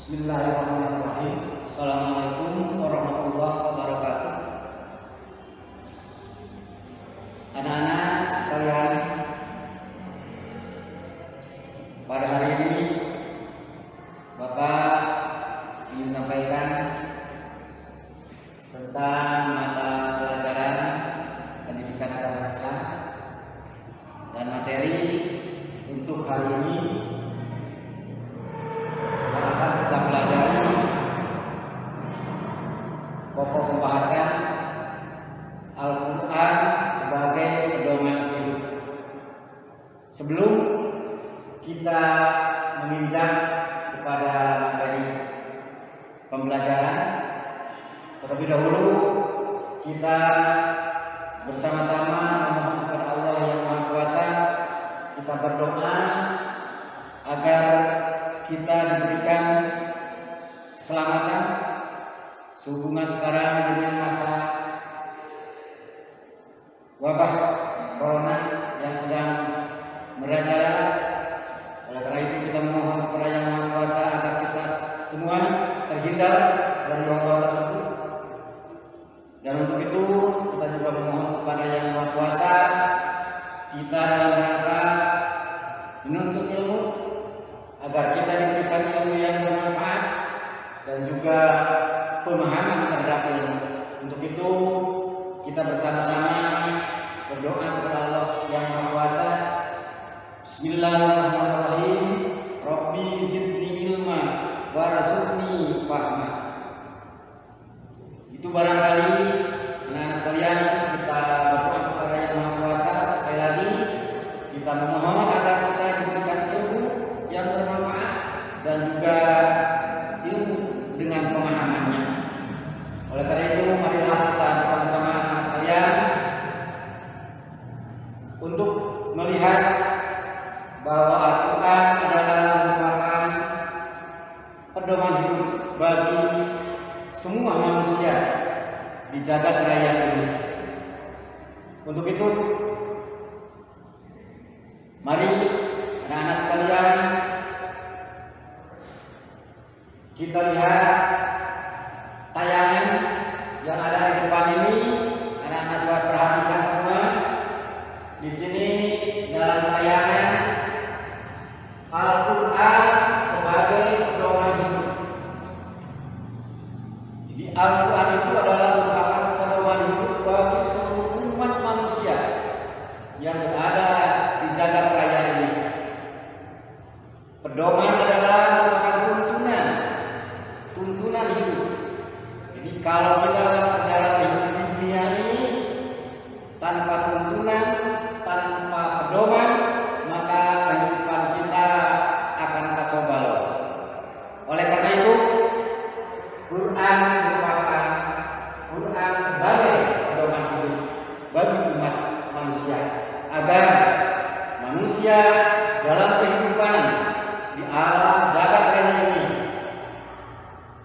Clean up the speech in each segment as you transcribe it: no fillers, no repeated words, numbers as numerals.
Bismillahirrahmanirrahim. Assalamualaikum warahmatullahi wabarakatuh. Anak-anak sekalian, pada hari ini Bapak ingin sampaikan tentang mata pelajaran pendidikan agama Islam, dan materi untuk hari ini akan kita pelajari pokok pembahasan Al-Quran sebagai pedoman hidup. Sebelum kita menginjak kepada materi pembelajaran, terlebih dahulu kita bersama-sama memohon kepada Allah yang Maha Kuasa, kita berdoa agar kita diberikan keselamatan sehubungan sekarang dengan masa wabah corona yang sedang merajalela. Oleh karena itu kita memohon kepada Yang Maha Kuasa agar kita semua terhindar dari wabah tersebut. Dan untuk itu kita juga memohon kepada Yang Maha Kuasa kita dalam rangka menuntut ilmu, agar kita diberikan ilmu yang bermanfaat dan juga pemahaman terhadap ilmu. Untuk itu kita bersama-sama berdoa kepada Allah yang Maha Kuasa. Bismillahirrahmanirrahim. Rabbi zidni ilma warzuqni fahma. Itu barangkali anak-anak sekalian, kita berdoa kepada Yang Maha Kuasa. Sekali lagi kita memohon agar kita diberikan ilmu yang bermanfaat dan juga ilmu dengan pemahamannya. Oleh karena itu marilah kita bersama-sama anak sekalian untuk melihat bahwa Al-Quran adalah merupakan pedoman hidup bagi semua manusia di jagat raya ini. Untuk itu mari anak-anak sekalian, kita lihat tayangan yang ada di depan ini. Anak-anak sekalian perhatikan semua. Di sini dalam tayangan Al-Quran sebagai pedoman hidup. Jadi Al-Quran itu adalah merupakan pedoman hidup bagi seluruh umat manusia yang berada di jagat raya ini. Pedoman adalah merupakan tuntunan hidup. Jadi kalau kita dalam perjalanan hidup di dunia ini tanpa tuntunan, tanpa pedoman, maka kehidupan kita akan kacau balau. Oleh karena itu, Quran merupakan sebagai pedoman hidup bagi umat manusia, agar manusia dalam kehidupan di alam jagat raya ini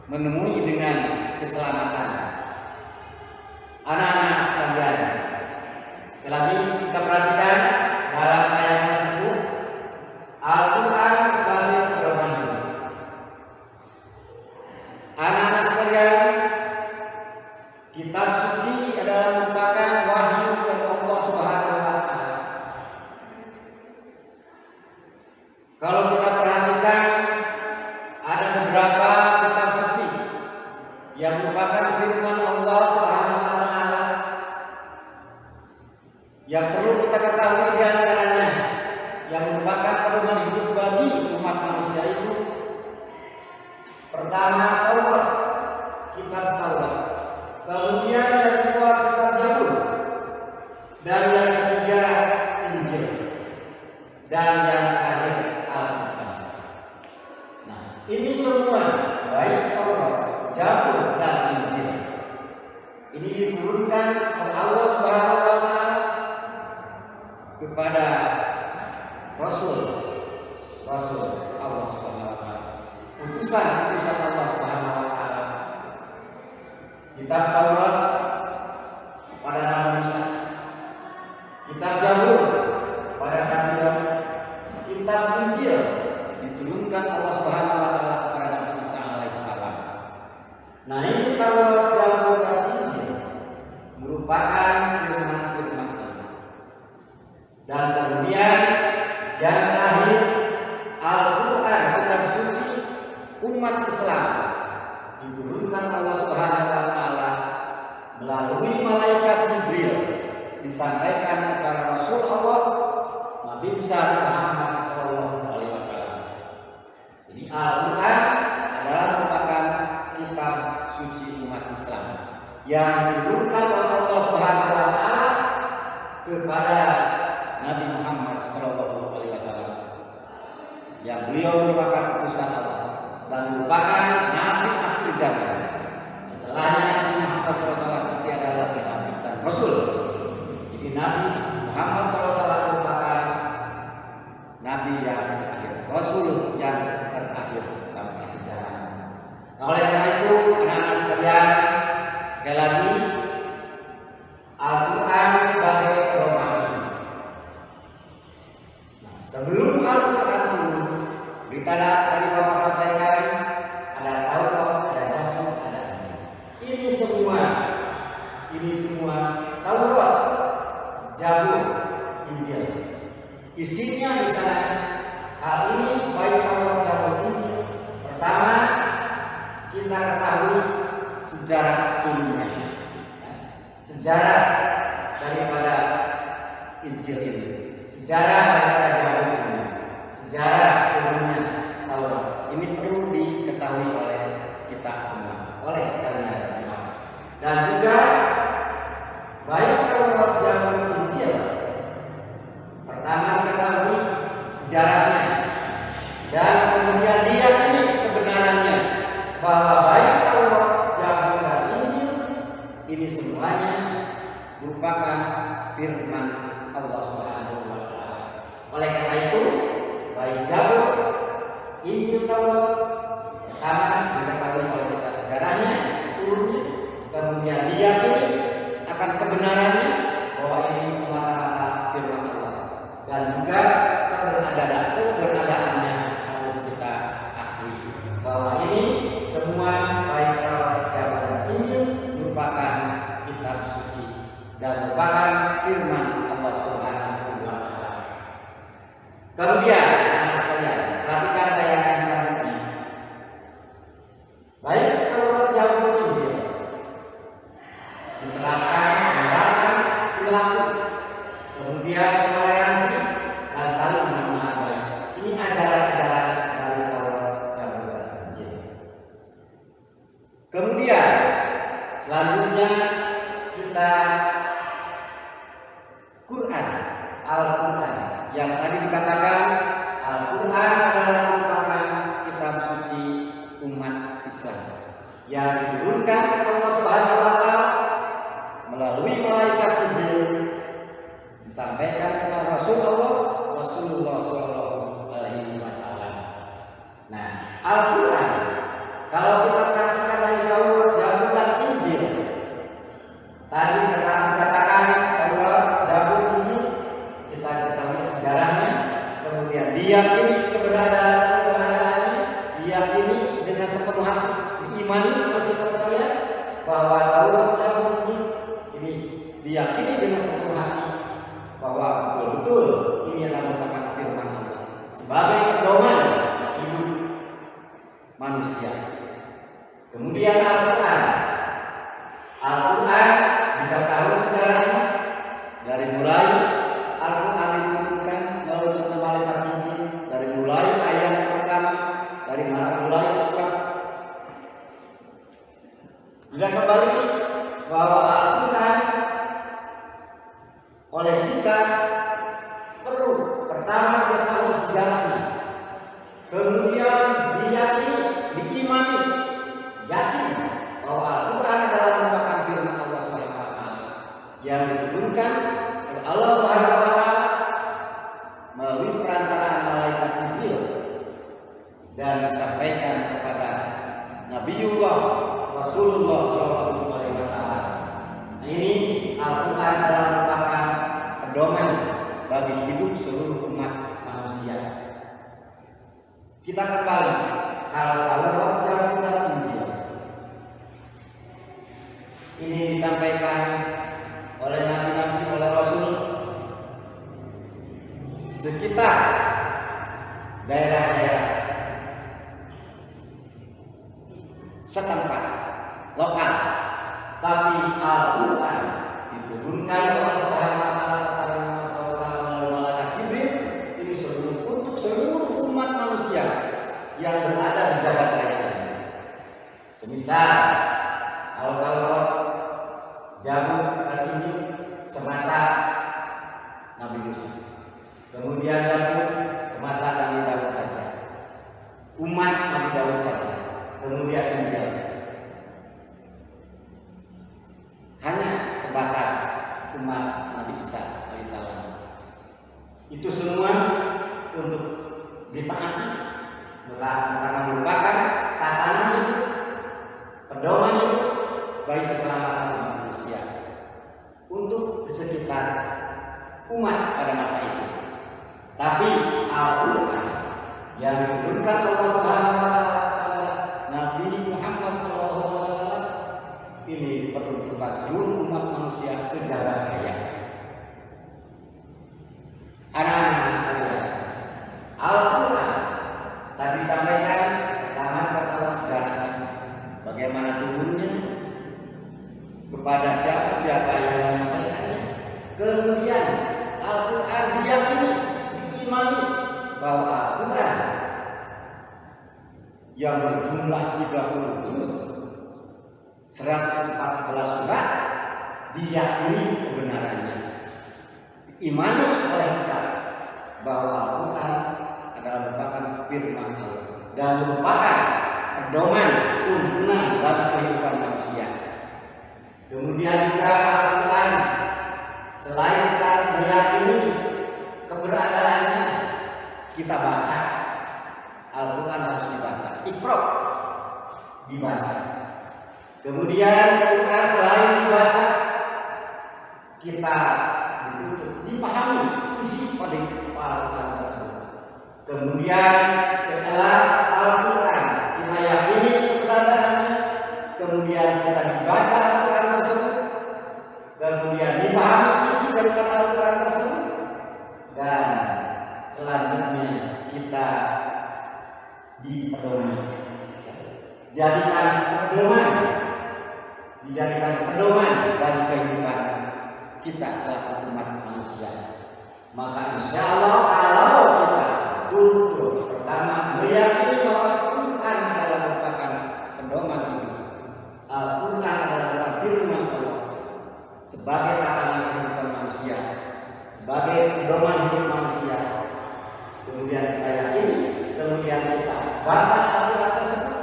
menemui dengan keselamatan. Anak-anak sekalian, sekali lagi kita perhatikan dalam ayat tersebut, Al-Quran sebagai pedoman hidup. Anak-anak sekalian, kitab suci adalah merupakan wahyu dari Allah Subhanahu wa Ta'ala. Kalau kita perhatikan, ada beberapa kitab suci yang merupakan firman Allah Subhanahu wa Ta'ala. Yang perlu kita ketahui di antaranya yang merupakan pedoman hidup bagi umat manusia itu, pertama Taurat, kitab Taurat. Kemudian yang kedua kitab Zabur, dan yang ketiga Injil, dan yang terakhir Al-Quran. Nah, ini semua baik Taurat, Zabur, dan Injil ini diturunkan oleh Allah Subhanahu wa Ta'ala kepada Rasul Allah Subhanahu wa Ta'ala, utusan Allah Subhanahu wa Ta'ala. Kitab Taurat pada Nabi Musa, kitab Zabur pada Nabi Daud, kitab Injil diturunkan Allah Subhanahu wa Ta'ala kepada Nabi Isa umat Islam diturunkan Allah Subhanahu wa taala melalui malaikat Jibril, disampaikan kepada Rasul Allah Nabi besar Muhammad sallallahu alaihi wasallam. Jadi Al-Qur'an adalah merupakan kitab suci umat Islam yang diturunkan oleh Allah Subhanahu wa taala kepada Nabi Muhammad sallallahu alaihi wasallam, yang beliau merupakan utusan Allah dan merupakan nabi akhir zaman. Setelahnya Nabi Muhammad SAW tiada lagi nabi dan rasul. Jadi Nabi Muhammad SAW merupakan nabi yang terakhir, rasul yang terakhir sampai akhir zaman. Nah, oleh karena itu anak-anak sekalian, sekali lagi Al-Quran sebagai pedoman. Nah, sebelum Al-Quran turun, berita tadi Bapak sampaikan, ada Taurat, ada Zabur, ada Injil. Ini semua Taurat, Zabur, Injil. Isinya di sana. Hal ini baik Taurat, Zabur, Injil. Pertama, kita ketahui sejarah turunnya, sejarah daripada Injil ini, sejarah daripada Zabur ini, sejarah turunnya Taurat. Ini perlu diketahui oleh kita semua, oleh kalian semua. Dan juga baik Taurat, Zabur, Injil, pertama diketahui sejarahnya dan kemudian diyakini kebenarannya bahwa baik Taurat, Zabur, dan Injil ini semuanya merupakan firman Allah Subhanahu wa taala. Oleh karena itu, baik Zabur, Injil, Taurat, pertama diketahui oleh kita sejarahnya, turunnya, kemudian diyakini akan kebenarannya bahwa ini semata-mata firman Allah, dan juga keberadaannya harus kita akui bahwa ini semua baik Taurat, Zabur, dan Injil merupakan kitab suci dan merupakan firman Allah Subhanahu wa taala. Kemudian anak sekalian, perhatikan tayangan selanjutnya. Baik Taurat, Zabur, Injil diterapkan menerapkan perilaku, kemudian toleransi dan saling memaafkan. Ini ajaran-ajaran dari Taurat, Zabur, dan Injil. Kemudian selanjutnya kita Quran, Al-Quran, yang tadi dikatakan Al-Quran adalah merupakan kitab suci umat Islam yang diturunkan Allah Subhanahu wa taala melalui malaikat Jibril, disampaikan kepada Rasulullah sallallahu alaihi wasallam. Nah, Al-Quran kalau kita perhatikan dari Taurat, Zabur, dan Injil, tadi dikatakan Taurat, Zabur, Injil, kita ketahui sejarahnya, kemudian diyakini keberadaannya, diyakini dengan sepenuh hati, diimani oleh kita sekalian bahwa Taurat, Zabur, Injil ini diyakini dengan sepenuh hati bahwa betul-betul ini adalah merupakan firman Allah sebagai pedoman hidup manusia. Kemudian Al-Quran diketahui sejarahnya dari mulai Al-Quran diturunkan lalu ke malaikat Jibril, dari mulai ayat pertama, dari mulai surat, dan kembali bahwa Al-Quran oleh kita perlu pertama diketahui sejarahnya, kemudian diyakini, diimani, yakin bahwa Al-Quran adalah merupakan firman Allah Subhanahu wa taala yang diturunkan oleh Allah Subhanahu wa taala melalui perantaraan malaikat Jibril dan disampaikan kepada Nabiullah Rasulullah sallallahu alaihi wasallam. Nah, ini Al-Quran adalah merupakan pedoman bagi hidup seluruh umat manusia. Kita kembali kalau Taurat, Zabur, dan Injil ini disampaikan oleh nabi-nabi, oleh Rasul sekitar daerah-daerah setempat lokal, tapi Al-Quran diturunkan oleh Allah Subhanahu wa Ta'ala kepada Nabi SAW melalui malaikat Jibril ini untuk seluruh umat manusia yang berada di jagat raya ini. Semisal Al-Taurat, Zabur, dan Injil semasa Nabi Musa, kemudian Zabur semasa Nabi Daud saja, umat Nabi Daud saja, kemudian Injil hanya sebatas umat Nabi Isa alaihissalam. Itu semua untuk ditaati karena merupakan tatanan hidup, pedoman hidup bagi keselamatan umat manusia untuk di sekitar umat pada masa itu. Tapi Al-Quran yang diturunkan Allah Subhanahu wa Ta'ala kepada Nabi Muhammad SAW ini diperuntukkan seluruh umat manusia sejagat raya. Anak-anak sekalian, Al-Quran tadi sampaikan pertama kata sejarahnya, bagaimana turunnya, kepada siapa yang menyampaikannya. Kemudian Al-Quran diyakini, diimani bahwa Al-Quran yang berjumlah 30 juz, 114 surat, diyakini kebenarannya, diimani oleh kita bahwa Al-Quran adalah merupakan firman Allah dan merupakan pedoman tuntunan bagi kehidupan manusia. Kemudian juga Al-Quran selain kita meyakini keberadaannya, kita baca. Al-Quran harus dibaca, Iqra, dibaca. Kemudian Al-Quran selain dibaca, kita dituntut dipahami isi pada Al-Quran tersebut. Kemudian setelah Al-Quran kita yakini keberadaannya, kemudian kita dibaca Al-Quran tersebut, kemudian dipahami isi dari Al-Quran tersebut, dan selanjutnya kita dipedoman, dijadikan pedoman bagi kehidupan kita selaku umat manusia. Maka insya Allah kalau kita betul pertama meyakini bahwa Al-Quran adalah merupakan pedoman hidup, Al-Quran adalah firman Allah sebagai tatanan kehidupan manusia, sebagai pedoman hidup manusia. Kemudian kita yakini, kemudian kita baca Al-Quran tersebut,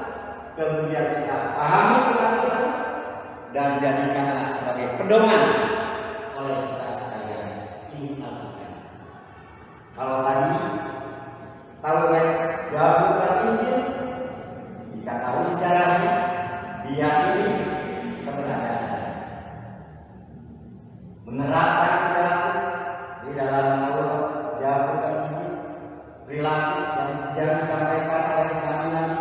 kemudian kita pahami Al-Quran tersebut, dan jadikanlah sebagai pedoman oleh kita sekalian. Ini Al-Quran. Kalau tadi Taurat, Zabur, dan Injil kita tahu sejarahnya, diyakini keberadaannya, menerapkan perilaku di dalam Taurat, Zabur, dan Injil, perilaku yang disampaikan oleh nabi-nabi,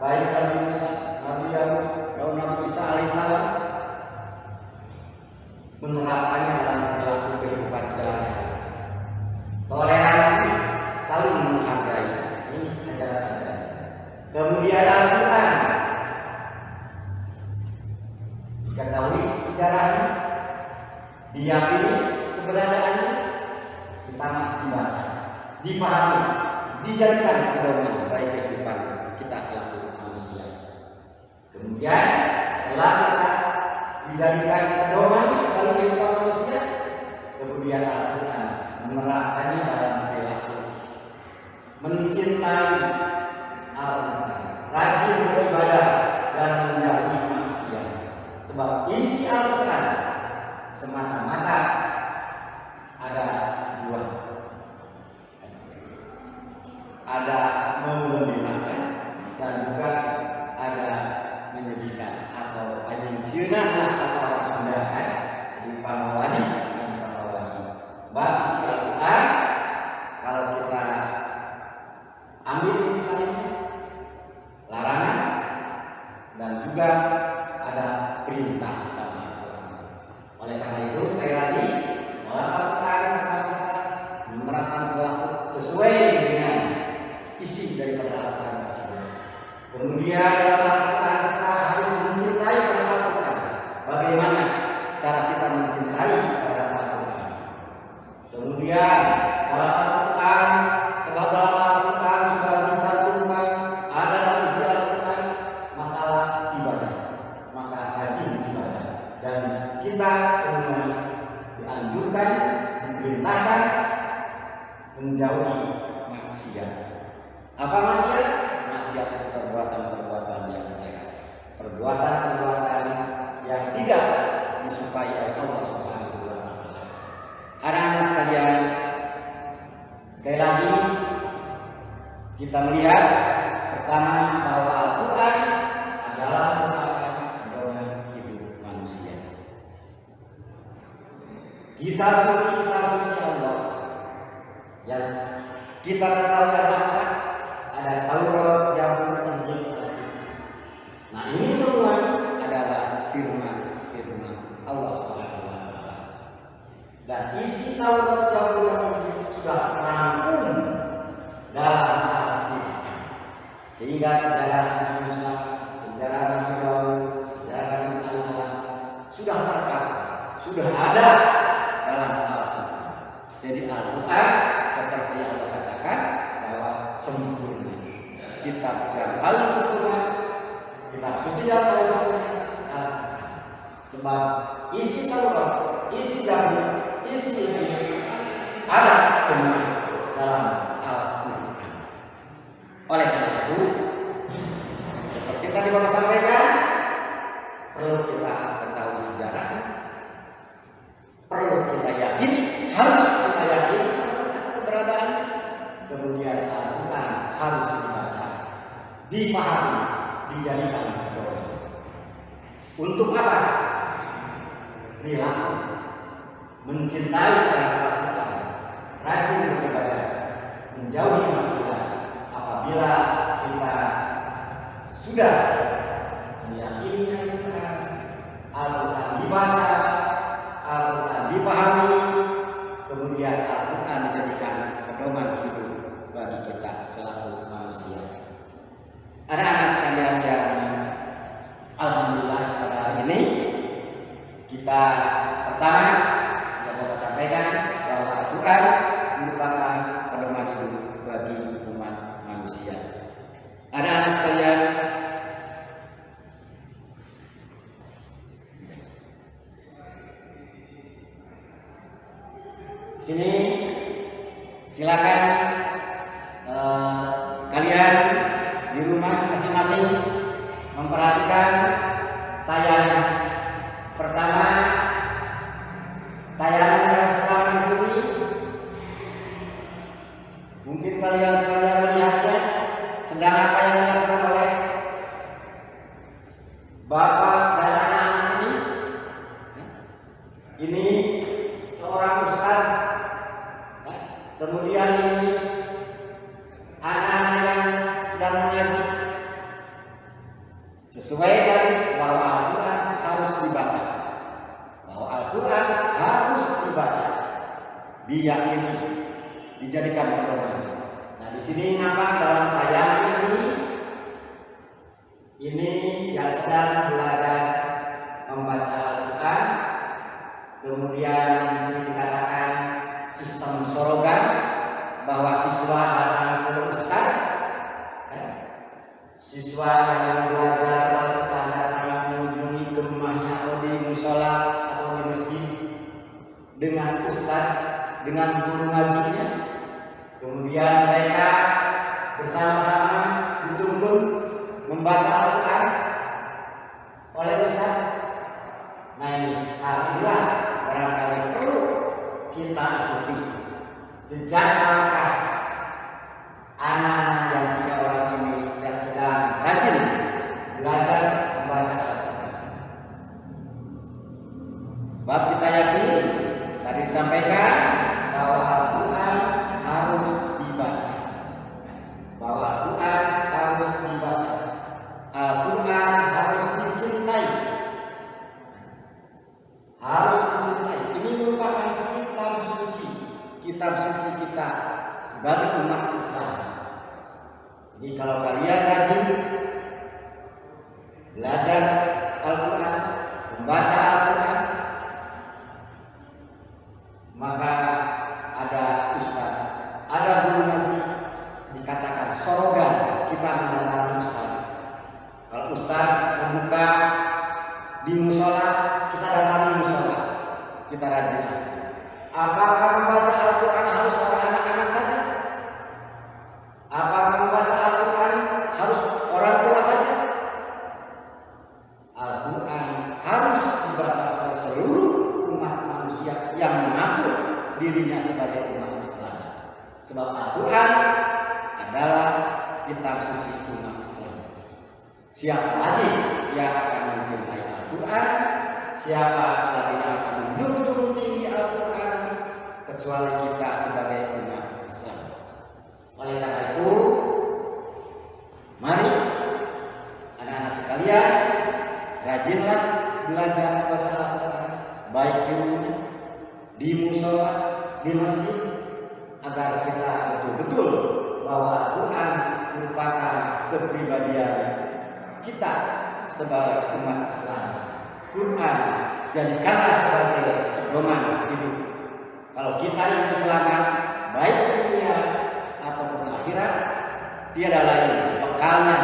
baik Nabi Musa, Nabi Daud, dan Nabi Isa alaihissalam, menerapkannya dalam perilaku kehidupan sehari-hari. Toleransi, saling menghargai, ini ajaran-ajaran. Kemudian Al-Quran diketahui sejarahnya, diyakini keberadaannya, pertama dibaca, dipahami, dijadikan pedoman bagi kehidupan kita selaku manusia. Kemudian setelah kita dijadikan pedoman bagi kehidupan manusia, kemudian Al-Quran menerapkannya dalam perilaku, mencintai Al-Quran, rajin beribadah dan menjauhi manusia. Sebab isi Al-Quran semata-mata ada dua, ada menggembirakan dan juga ada menyedihkan, atau menyenangkan lah kata orang Sunda kan, di Pamawadi dan Pamawadi. Sebab isi Al-Quran kalau kita ambil intisannya, larangan dan juga ada perintah dalam Al-Quran. Oleh karena itu sekali lagi, Al-Quran menerapkan perilaku sesuai dengan isi daripada Al-Quran tersebut. Kemudian dalam Al-Quran kita melihat pertama bahwa Al-Quran adalah merupakan pedoman hidup manusia. Kitab suci Allah yang kita ketahui adalah ada Taurat, Zabur, Injil. Nah, ini semua adalah firman Allah Subhanahu wa taala. Dan isi Taurat, Zabur, dan Injil sudah terangkum dalam Al-Quran. Sehingga sejarah Nabi Musa, sejarah Nabi Daud, sejarah Nabi Sallallahu sudah terkait, sudah ada dalam Al-Quran. Jadi Al-Quran seperti yang Allah katakan bahwa sempurna. Kitab yang paling sempurna, kitab suci yang paling sempurna Al-Quran. Sebab isi Taurat, isi Zabur, isi Injil ada semua dalam Al-Quran. Oleh karena itu, seperti tadi Bapak sampaikan, perlu kita ketahui sejarah, perlu kita yakin, harus kita yakin keberadaan, kemudian Al-Quran harus dibaca, dipahami, dijadikan pedoman. Untuk apa? Perilaku, mencintai Al-Quran, rajin beribadah, menjauhi maksiat. Apabila kita sudah meyakini Al-Quran dibaca, Al-Quran dipahami, kemudian Al-Quran dijadikan pedoman hidup bagi kita selaku manusia. Anak-anak sekalian yang alhamdulillah pada hari ini kita pertama yang Bapak sampaikan bahwa Al-Quran merupakan pedoman hidup bagi umat manusia. Anak-anak sekalian, sini silakan kalian di rumah masing-masing memperhatikan tayangan pertama, tayangan yang pertama di sini. Mungkin kalian sekalian melihatnya sedang apa yang dilakukan oleh bapak dan anak-anak ini. Ini seorang ustaz, kemudian ini anak-anak yang sedang mengaji. Sesuai tadi bahwa Al-Quran harus dibaca, bahwa Al-Quran harus dibaca, diyakini, dijadikan pedoman. Nah, di sini nampak dalam tayangan ini yang sedang belajar membaca Al-Quran. Kemudian di sini dikatakan sistem sorogan, bahwa siswa datang ke ustaz, siswa yang belajar Al-Quran datang mengunjungi ke rumahnya atau di musola atau di masjid dengan ustaz, dengan guru ngajinya. Kemudian mereka bersama-sama dituntun membaca Al-Quran oleh ustaz. Nah, ini alhamdulillah barangkali perlu kita ikuti jejak langkah anak-anak yang 3 orang ini yang sedang rajin belajar membaca Al-Quran. Sebab kita yakin tadi disampaikan bahwa Al-Quran harus dibaca, bahwa Al-Quran harus dibaca, Al-Quran harus dicintai, harus dicintai. Ini merupakan kitab suci kita sebagai umat Islam. Jadi kalau kalian rajin belajar Al-Quran, membaca Al-Quran, maka ada ustaz, ada guru ngaji, dikatakan sorogan kita mendatangi ustaz. Kalau ustaz membuka di musola, kita datangi musola, kita rajin. Apakah membaca Al-Quran harus para anak-anak saja? Apakah membaca Al-Quran harus orang tua saja? Al-Quran harus dibaca oleh seluruh umat manusia yang mengaku dirinya sebagai umat Islam. Sebab Al-Quran adalah Siapa lagi yang akan mencintai Al-Quran? Siapa lagi yang akan menjunjung tinggi Al-Quran kecuali kita sebagai umat Islam? Oleh karena itu, mari anak-anak sekalian, rajinlah belajar membaca Al-Quran, baik di rumah, di musola, di masjid, agar kita betul-betul bahwa Al-Quran merupakan kepribadian kita sebagai umat Islam. Quran jadikanlah sebagai pedoman hidup. Kalau kita ingin selamat, baik di dunia ataupun akhirat, tiada lain bekalnya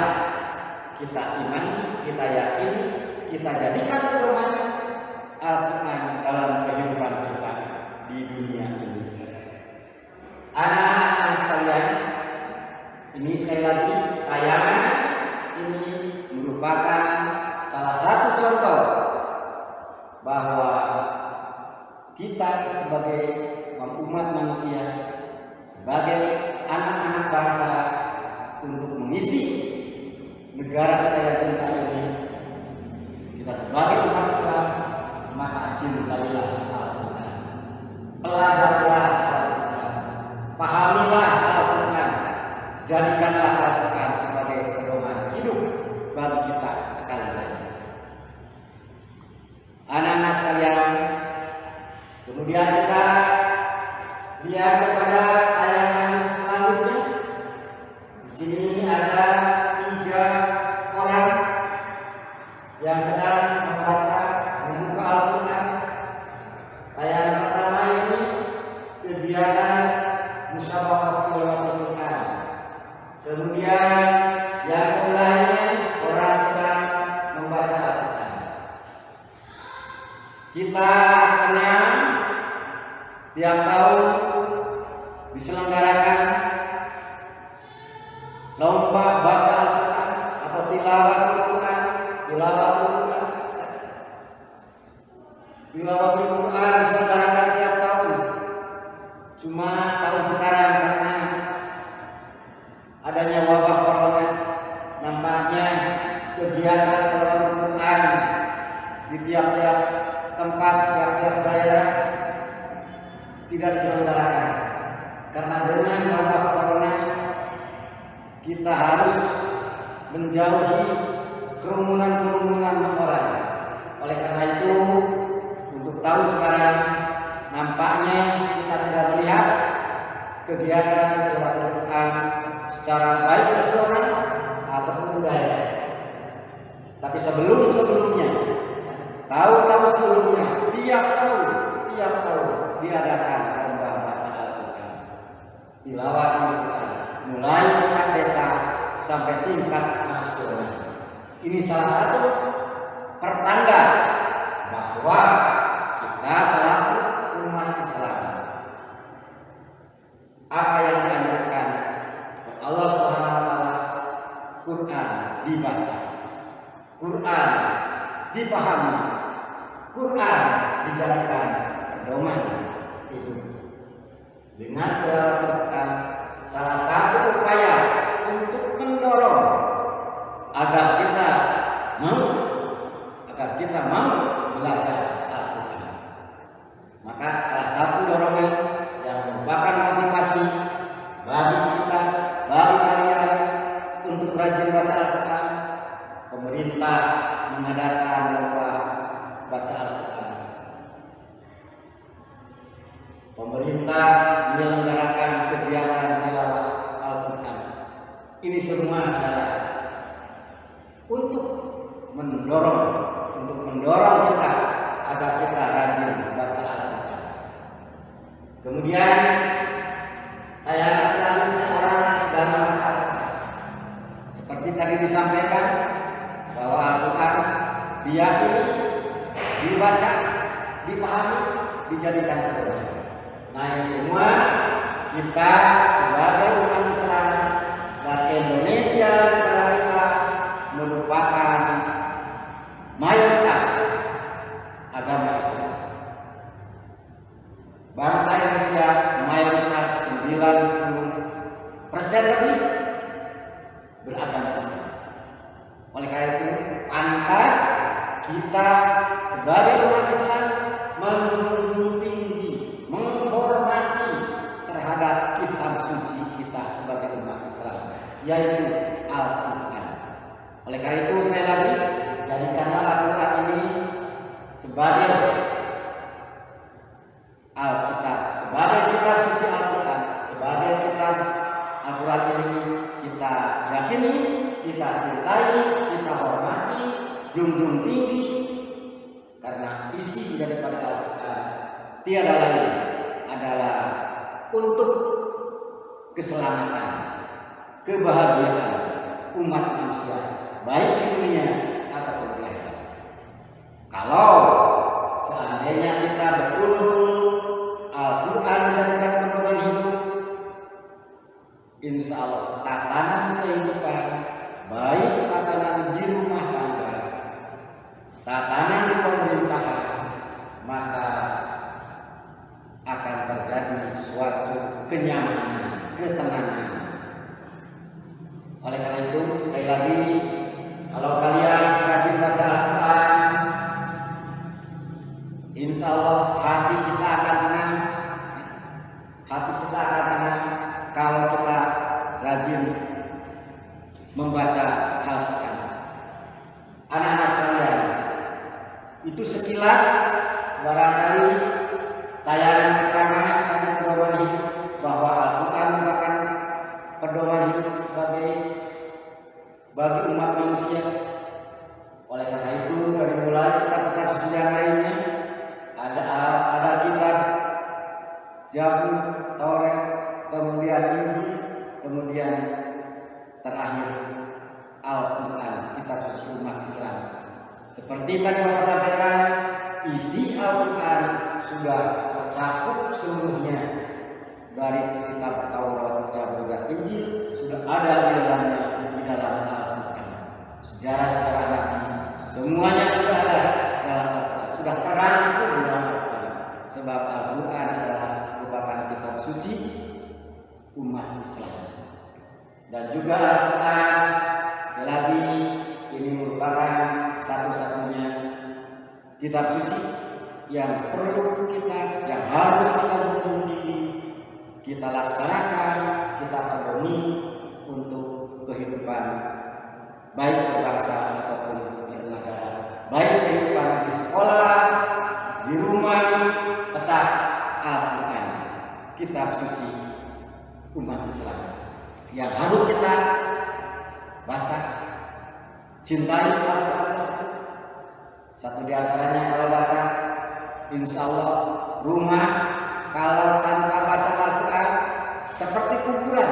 kita imani, kita yakini, kita jadikan pedoman Al-Quran dalam kehidupan kita di dunia ini. Anak-anak sekalian, ini sekali lagi tayangan ini merupakan salah satu contoh bahwa kita sebagai umat manusia, sebagai anak-anak bangsa, untuk mengisi negara kita yang cinta ini, kita sebagai umat Islam, maka cintailah Al-Quran, pelajarilah Al-Quran, pahamilah Al-Quran, jadikanlah Al-Quran sebagai pedoman hidup bagi kita sekalian. Anak-anak sekalian, kemudian kita lihat kepada tayangan selanjutnya. Di sini ada 3 orang yang sedang membuka Al-Quran. Tayangan pertama ini kegiatan musyawarah tilawah Quran. Kemudian yang sebelahnya orang sedang membaca Al-Quran. Kita kenal tiap tahun diselenggarakan lomba baca Al-Quran atau tilawah Al-Quran. Tilawah Al-Quran diselenggarakan tiap tahun. Cuma tahun sekarang karena adanya wabah corona, nampaknya kegiatan tilawah Al-Quran di tiap-tiap tempat, tiap-tiap daerah tidak diselenggarakan. Karena dengan wabah corona kita harus menjauhi kerumunan-kerumunan orang. Oleh karena itu, untuk tahun sekarang nampaknya kita tidak melihat kegiatan tilawah Al-Quran secara baik personal ataupun daerah. Tapi sebelumnya, tahun-tahun sebelumnya, tiap tahun diadakan lomba baca Al-Quran, tilawah Al-Quran, mulai tingkat desa sampai tingkat nasional. Ini salah satu pertanda bahwa kita selaku umat Islam, apa yang dianjurkan Allah Subhanahu wa taala, Quran dibaca, Quran dipahami, Quran dijadikan pedoman hidup. Dengan tilawah Quran salah satu upaya untuk mendorong agar kita mau belajar Al-Quran. Maka salah satu dorongan yang merupakan motivasi bagi kita, bagi kalian untuk rajin baca Al-Quran, pemerintah mengadakan lomba baca Al-Quran. Pemerintah menyelenggarakan kegiatan tilawah Al-Quran. Ini semua adalah untuk mendorong kita agar kita rajin baca Al-Quran. Kemudian tayangan selanjutnya orang sedang membaca Al-Quran. Seperti tadi disampaikan bahwa Al-Quran diyakini, dibaca, dipahami, dijadikan pedoman. Nah, ini semua kita sebagai umat Islam dan Indonesia negara kita merupakan mayoritas agama Islam. Bangsa Indonesia mayoritas 90% lebih beragama Islam. Oleh karena kita sebagai umat Islam menjunjung tinggi, menghormati terhadap kitab suci kita sebagai umat Islam, yaitu Al-Quran. Oleh karena itu sekali lagi, jadikanlah Al-Quran ini sebagai Alkitab, sebagai kitab suci Al-Quran, sebagai kitab Al-Quran ini kita yakini, kita cintai, kita hormati, junjung tinggi, karena isi daripada Al-Quran tiada lain adalah untuk keselamatan, kebahagiaan umat manusia, baik di dunia ataupun di akhirat. Kalau seandainya kita betul-betul Al-Quran dijadikan pedoman hidup, insya Allah tatanan kehidupan, baik tatanan di rumah tangga, tatanan di pemerintahan, maka akan terjadi suatu kenyamanan, ketenangan. Oleh karena itu sekali lagi, kalau kalian rajin baca Al-Quran, insya Allah hati kita akan tenang. Hati kita akan tenang kalau kita rajin membaca Al-Quran. Anak-anak sekalian, itu sekilas barangkali tayangan pertama tadi pedoman hidup, bahwa Al-Quran merupakan pedoman hidup bagi umat manusia. Oleh karena itu dari mulai kitab-kitab suci yang lainnya, ada kitab Zabur, Taurat, kemudian Injil, kemudian terakhir Al-Quran, kitab suci umat Islam. Seperti tadi Bapak sampaikan, isi Al-Quran sudah tercakup seluruhnya dari kitab Taurat, Zabur, dan Injil, sudah ada di dalamnya, di dalam Al-Quran. Sejarah-sejarah Nabi semuanya sudah ada dalam Al-Quran, sudah terangkum dalam Al-Quran. Sebab Al-Quran adalah merupakan kitab suci umat Islam. Dan juga Al-Quran sekali lagi ini merupakan satu-satunya kitab suci yang perlu kita, yang harus kita junjung, kita laksanakan, kita pedomi untuk kehidupan baik berbangsa ataupun bernegara, baik kehidupan di sekolah, di rumah, tetap Al-Quran, kitab suci umat Islam yang harus kita baca, cintai Al-Quran tersebut. Satu di antaranya kalau baca, insya Allah rumah kalau tanpa baca Al-Quran seperti kuburan,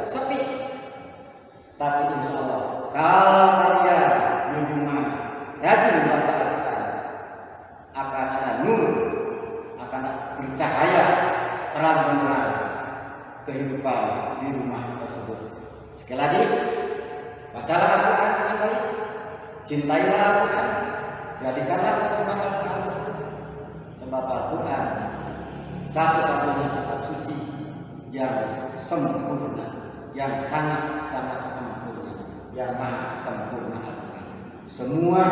sepi. Tapi insya Allah kalau kalian di rumah rajin membaca Al-Quran, akan ada nur, akan bercahaya terang benderang kehidupan di rumah tersebut. Sekali lagi, bacalah Al-Quran dengan baik, cintailah Al-Quran, jadikanlah pedoman Al-Quran tersebut. Sebab Al-Quran satu-satunya kitab suci yang sempurna, yang sangat-sangat sempurna, yang maha sempurna Al-Quran. Semua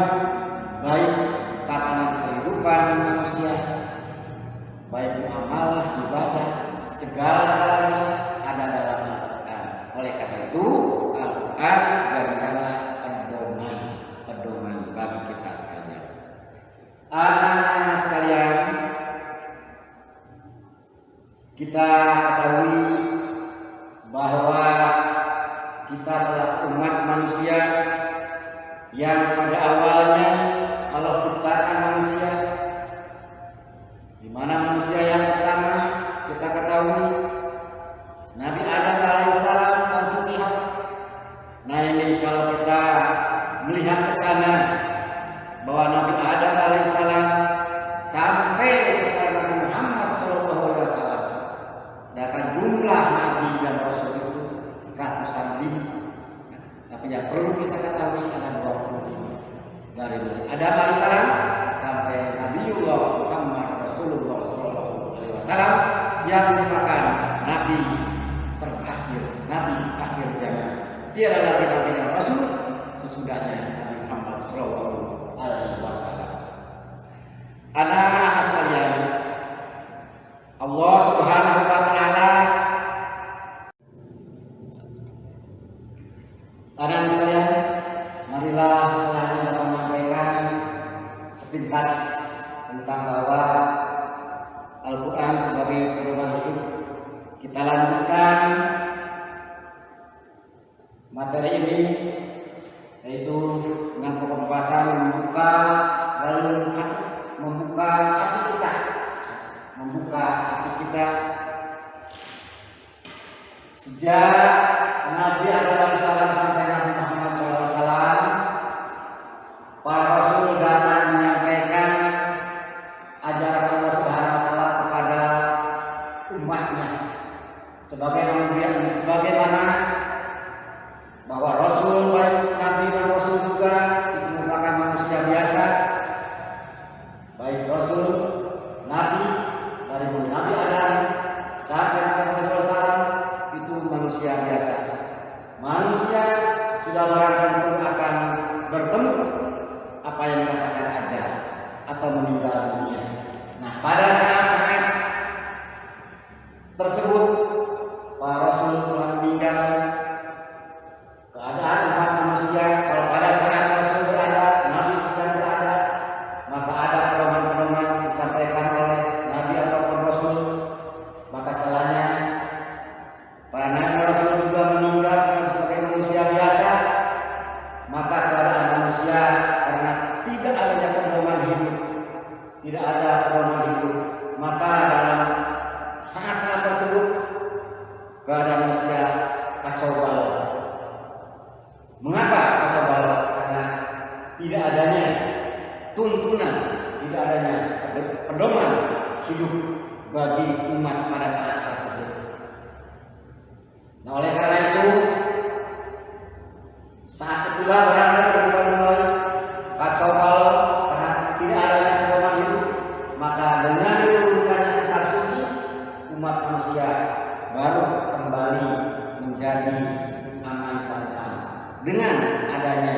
baik tatanan kehidupan manusia, baik amalan, ibadah, segala-galanya ada dalam Al-Quran. Oleh karena itu Al-Quran jadikanlah pedoman bagi kita sekalian. Anak-anak sekalian, kita ketahui bahwa kita selaku umat manusia yang pada awalnya Allah ciptakan manusia, di mana manusia yang pertama kita ketahui Nabi Adam alaihissalam dan Siti Hawa. Nah ini kalau kita melihat ke sana bahwa Nabi Adam alaihissalam sampai kepada Nabi Muhammad SAW, sedangkan jumlah Nabi dan Rasul itu ratusan ribu. Tapi yang perlu kita ketahui ada 25 dari Adam alaihissalam sampai Nabiullah Muhammad Rasulullah SAW yang merupakan Nabi terakhir, Nabi akhir zaman. Tiada lagi Nabi dan Rasul sesudahnya Nabi Muhammad SAW. Anak-anak sekalian, marilah setelahnya Bapak menyampaikan sepintas tentang bahwa Al-Quran sebagai pedoman hidup. Kita lanjutkan materi ini, yaitu dengan pembahasan membuka hati kita sejak Nabi Adam salam sampai Nabi Muhammad SAW. Para Rasul datang menyampaikan ajaran Allah Subhanahu Wa Taala kepada umatnya, sebagaimana bahwa Rasul, baik Nabi dan Rasul juga itu merupakan manusia biasa. Baik Rasul, Nabi dari mulai Nabi Adam sampai Nabi Muhammad SAW itu manusia biasa. Manusia sudah barang tentu akan bertemu apa yang dikatakan ajal atau meninggal dunia. Nah, pada saat-saat tersebut para Rasul telah meninggal. Keadaan umat manusia, kalau pada saat Rasul berada, Nabi sedang berada, maka ada pedoman-pedoman disampaikan oleh Nabi ataupun Rasul. Maka setelahnya para Nabi Rasul juga meninggal sebagai manusia biasa. Maka keadaan manusia karena tidak adanya pedoman hidup, maka dalam saat-saat tersebut keadaan manusia kacau balau. Mengapa kacau balau? Karena tidak adanya tuntunan, tidak adanya pedoman hidup bagi umat pada saat tersebut. Nah, oleh karena itu saat itulah benar-benar mulai kacau balau karena tidak adanya pedoman hidup. Maka dengan diturunkannya kitab suci, umat manusia baru kembali menjadi aman tentram. Dengan adanya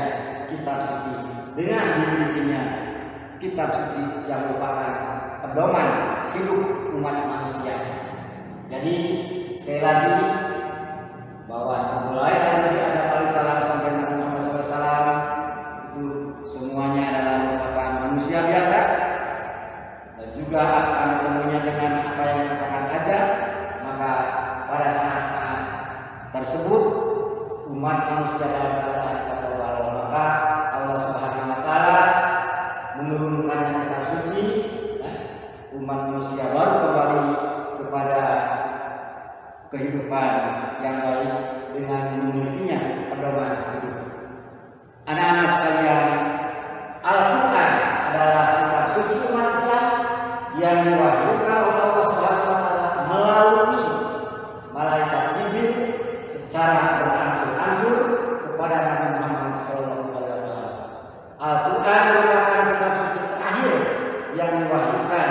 kitab suci, dengan dimilikinya kitab suci yang merupakan pedoman hidup umat manusia. Jadi sekali lagi bahwa mulai dari Nabi Adam alaihissalam sampai Nabi Muhammad SAW itu semuanya adalah merupakan manusia biasa dan juga akan ketemunya dengan apa yang dikatakan ajal. Maka pada saat-saat tersebut umat manusia dalam keadaan kacau balau, maka Allah Subhanahu Wa Taala menurunkan kitab suci, umat manusia baru kembali kepada kehidupan yang baik dengan memilikinya pedoman hidup. Anak-anak sekalian, Al-Quran adalah kitab suci umat Islam yang diwahyukan oleh Allah Subhanahu Wa Taala melalui malaikat Jibril secara berangsur-angsur kepada Nabi Muhammad SAW. Al-Quran merupakan kitab suci terakhir yang diwahyukan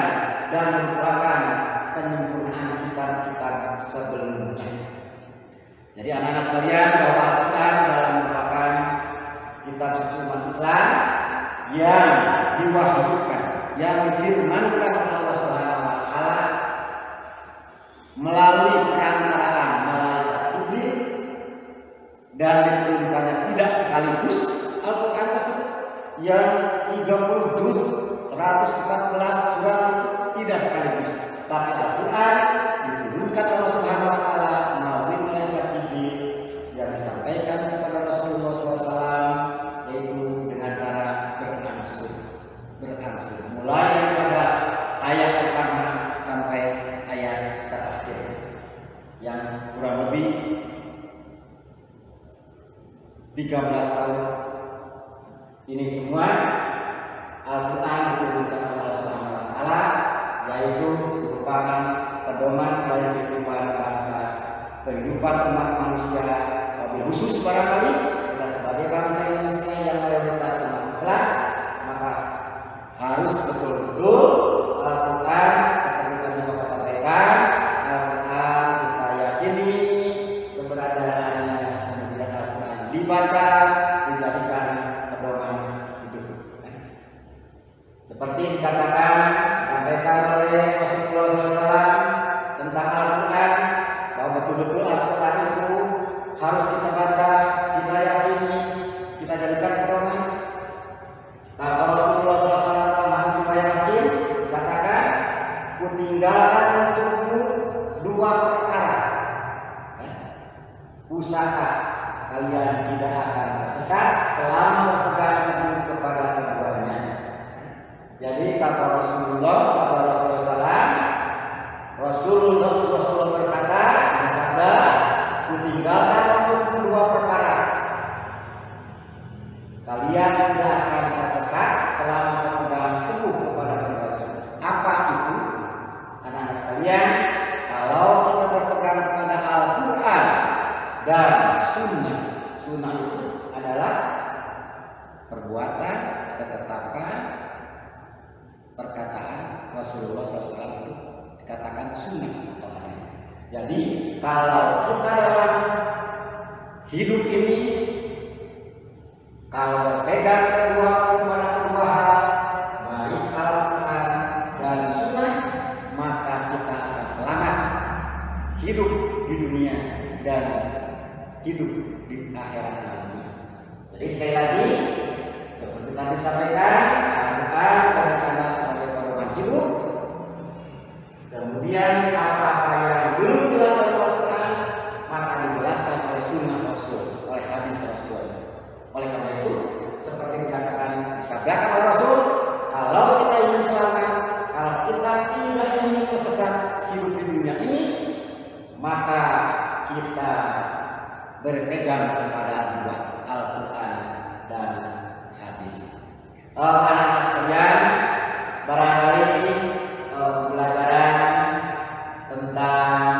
dan merupakan penyempurnaan kitab-kitab sebelumnya. Jadi anak-anak sekalian, bahwa Al-Quran adalah merupakan kitab suci umat Islam yang diwahyukan, yang difirmankan oleh Allah Subhanahu Wa Taala melalui perantaraan malaikat Jibril dan diturunkannya tidak sekaligus. Al-Quran tersebut yang 30 juz 114 surat tidak sekaligus, tapi Al-Quran diturunkan Allah Subhanahu Wa Taala melalui malaikat Jibril yang disampaikan kepada Rasulullah SAW, yaitu dengan cara berangsur, mulai pada ayat pertama sampai ayat terakhir yang kurang lebih 13 tahun. Ini semua Al-Quran diturunkan oleh Allah Subhanahu Wa Taala, yaitu merupakan pedoman bagi kehidupan bangsa, kehidupan umat manusia. Wabil khusus barangkali kita sebagai bangsa Indonesia yang mayoritas umat Islam, maka harus betul-betul Al-Quran seperti tadi Bapak sampaikan. Al-Quran kita yakini keberadaannya, kemudian Al-Quran dibaca, dijadikan pedoman hidup. Seperti dikatakan, disampaikan oleh Rasulullah SAW tentang Al-Quran, bahwa betul-betul Al-Quran itu harus kita baca, kita jadikan pedoman. Kalau Rasulullah SAW dalam hadis riwayat Hakim katakan, kutinggalkan untukmu dua perkara, usaha kalian tidak akan tersesat selama berpegang teguh kepada keduanya. Jadi kata Rasulullah SAW, Rasulullah berkata, bersabda, kutinggalkan untukmu dua perkara, kalian tidak akan tersesat selama berpegang teguh kepada keduanya. Apa itu? Anak-anak sekalian, kalau kita berpegang kepada Al-Quran dan Sunnah itu adalah perbuatan, ketetapan, perkataan Rasulullah SAW itu dikatakan sunnah atau hadis. Jadi kalau kita dalam hidup ini kalau berpegang kepada dua hal, baik Al-Quran dan Sunnah, maka kita akan selamat hidup di dunia dan hidup di akhirat nanti. Jadi sekali lagi, seperti tadi sampaikan, Al-Quran jadikanlah sebagai pedoman hidup. Kemudian apa-apa yang belum jelas dalam Al-Quran, maka dijelaskan oleh Sunnah Rasul, oleh hadis Rasul. Oleh karena itu, seperti dikatakan disabdakan oleh Rasul, kalau kita ingin selamat, kalau kita tidak ingin tersesat hidup di dunia ini, maka kita berpegang kepada dua, Al-Quran dan hadis. Anak-anak sekalian, barangkali pembelajaran tentang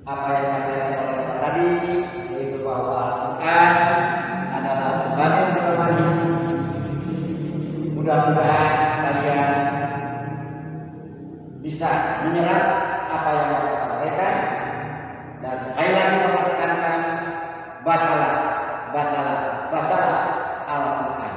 apa yang disampaikan oleh Bapak tadi, yaitu bahwa Al-Quran adalah sebagai pedoman hidup. Mudah-mudahan kalian bisa menyerap apa yang Bapak sampaikan. Dan sekali lagi Bapak tekankan, bacalah Al-Quran.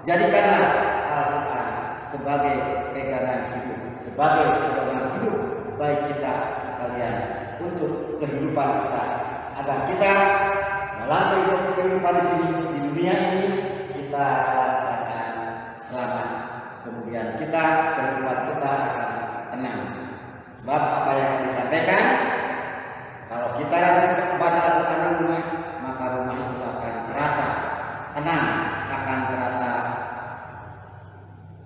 Jadikanlah Al-Quran sebagai pegangan hidup, sebagai pedoman hidup baik kita sekalian untuk kehidupan kita, agar kita dalam kehidupan di sini di dunia ini kita dalam keadaan selamat. Kemudian kehidupan kita akan tenang. Sebab apa yang disampaikan, kalau kita rajin membaca Al-Quran di rumah, maka rumah itu akan terasa tenang, akan terasa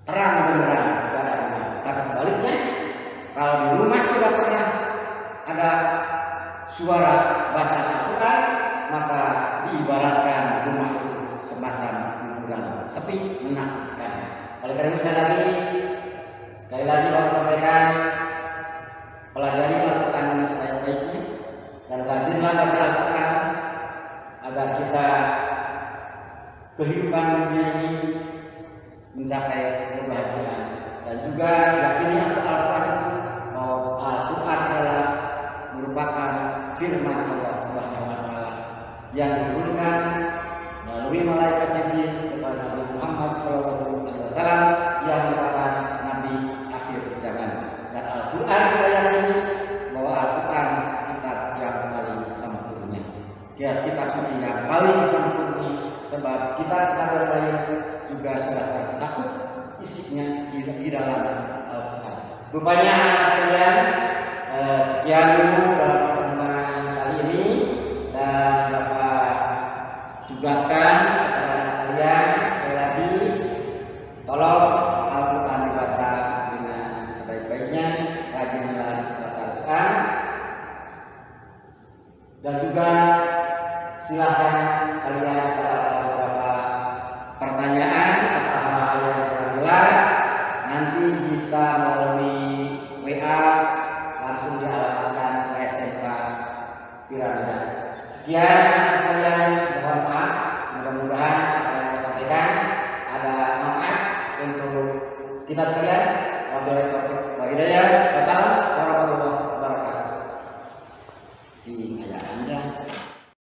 terang benderang pada rumah. Tapi sebaliknya, kalau di rumah tidak pernah ada suara bacaan Al-Quran, maka diibaratkan rumah itu semacam kuburan, sepi, menakutkan. Oleh karena itu sekali lagi Bapak sampaikan, pelajari Al-Quran dengan sebaik-baiknya dan rajinlah baca Al-Quran agar kita kehidupan dunia ini mencapai kebahagiaan. Dan juga yakini Al-Quran itu bahwa Al-Quran adalah merupakan firman Allah Subhanahu wa Ta'ala yang diturunkan melalui malaikat Jibril kepada Nabi Muhammad SAW yang merupakan Nabi akhir zaman. Dan Al-Quran kita yakini bahwa Al-Quran kitab yang paling sempurna, kitab suci yang paling sempurna, sebab kitab-kitab yang lain juga sudah tercakup isinya di dalam Al-Quran. Rupanya anak sekalian, sekian dulu dalam pertemuan kali ini, dan Bapak tugaskan kepada anak sekalian sekali lagi, tolong Al-Quran dibaca dengan sebaik-baiknya, rajinlah baca Al-Quran, dan juga silahkan kalian kalau ada beberapa pertanyaan atau hal-hal yang kurang jelas, nanti bisa melalui WA langsung dialamatkan ke SMK Piramida. Sekian sekalian, mohon maaf, mudah-mudahan apa yang saya sampaikan ada manfaat untuk kita sekalian.